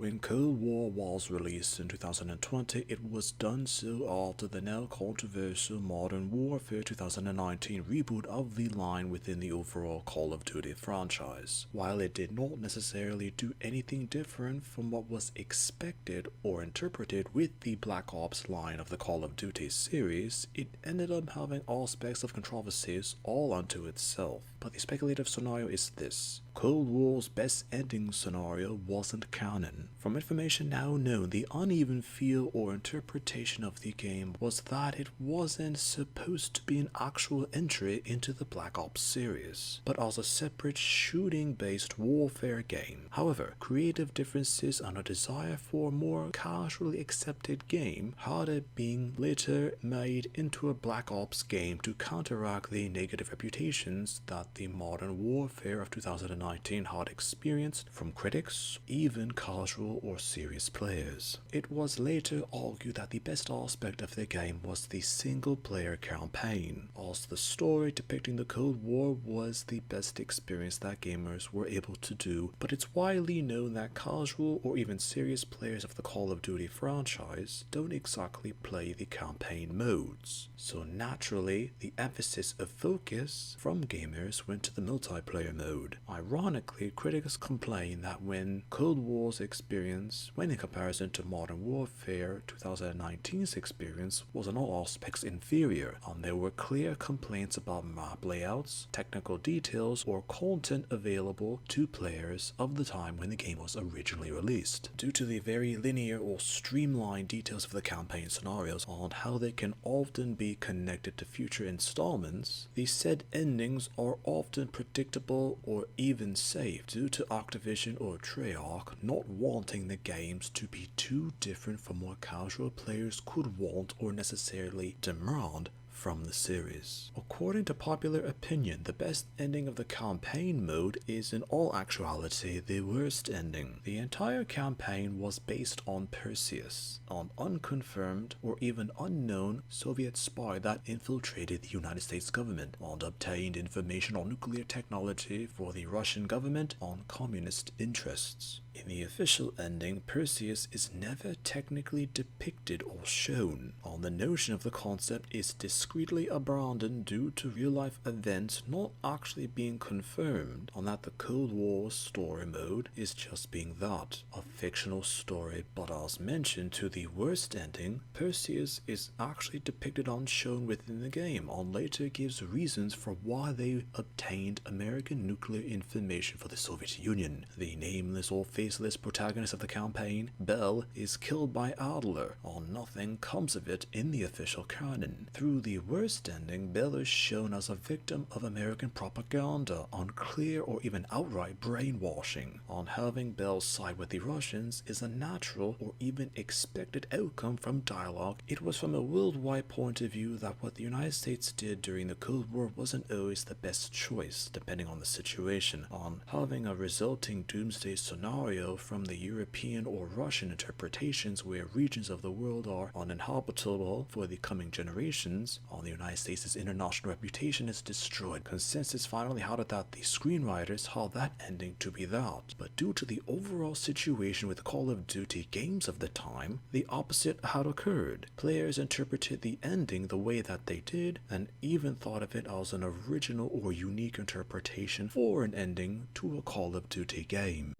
When Cold War was released in 2020, it was done so after the now controversial Modern Warfare 2019 reboot of the line within the overall Call of Duty franchise. While it did not necessarily do anything different from what was expected or interpreted with the Black Ops line of the Call of Duty series, it ended up having aspects of controversies all unto itself. But the speculative scenario is this: Cold War's best ending scenario wasn't canon. From information now known, the uneven feel or interpretation of the game was that it wasn't supposed to be an actual entry into the Black Ops series, but as a separate shooting-based warfare game. However, creative differences and a desire for a more casually accepted game had it being later made into a Black Ops game to counteract the negative reputations that the Modern Warfare of 2019 had experienced from critics, even casual or serious players. It was later argued that the best aspect of the game was the single-player campaign, as the story depicting the Cold War was the best experience that gamers were able to do, but it's widely known that casual or even serious players of the Call of Duty franchise don't exactly play the campaign modes. So naturally, the emphasis of focus from gamers went to the multiplayer mode. Ironically, critics complain that when Cold War's experience, when in comparison to Modern Warfare 2019's experience, was in all aspects inferior, and there were clear complaints about map layouts, technical details, or content available to players of the time when the game was originally released. Due to the very linear or streamlined details of the campaign scenarios and how they can often be connected to future installments, the said endings are often predictable or even safe due to Activision or Treyarch not wanting the games to be too different from what casual players could want or necessarily demand from the series. According to popular opinion, the best ending of the campaign mode is in all actuality the worst ending. The entire campaign was based on Perseus, an unconfirmed or even unknown Soviet spy that infiltrated the United States government and obtained information on nuclear technology for the Russian government on communist interests. In the official ending, Perseus is never technically depicted or shown, and the notion of the concept is discreetly abandoned due to real-life events not actually being confirmed, and that the Cold War story mode is just being that, a fictional story. But as mentioned, to the worst ending, Perseus is actually depicted and shown within the game, and later gives reasons for why they obtained American nuclear information for the Soviet Union. The nameless or faceless protagonist of the campaign, Bell, is killed by Adler, and nothing comes of it in the official canon. Through the worst ending, Bell is shown as a victim of American propaganda, unclear or even outright brainwashing, and having Bell side with the Russians is a natural or even expected outcome from dialogue. It was from a worldwide point of view that what the United States did during the Cold War wasn't always the best choice, depending on the situation, on having a resulting doomsday scenario from the European or Russian interpretations where regions of the world are uninhabitable for the coming generations, and the United States' international reputation is destroyed. Consensus finally had it that the screenwriters had that ending to be that, but due to the overall situation with Call of Duty games of the time, the opposite had occurred. Players interpreted the ending the way that they did, and even thought of it as an original or unique interpretation for an ending to a Call of Duty game.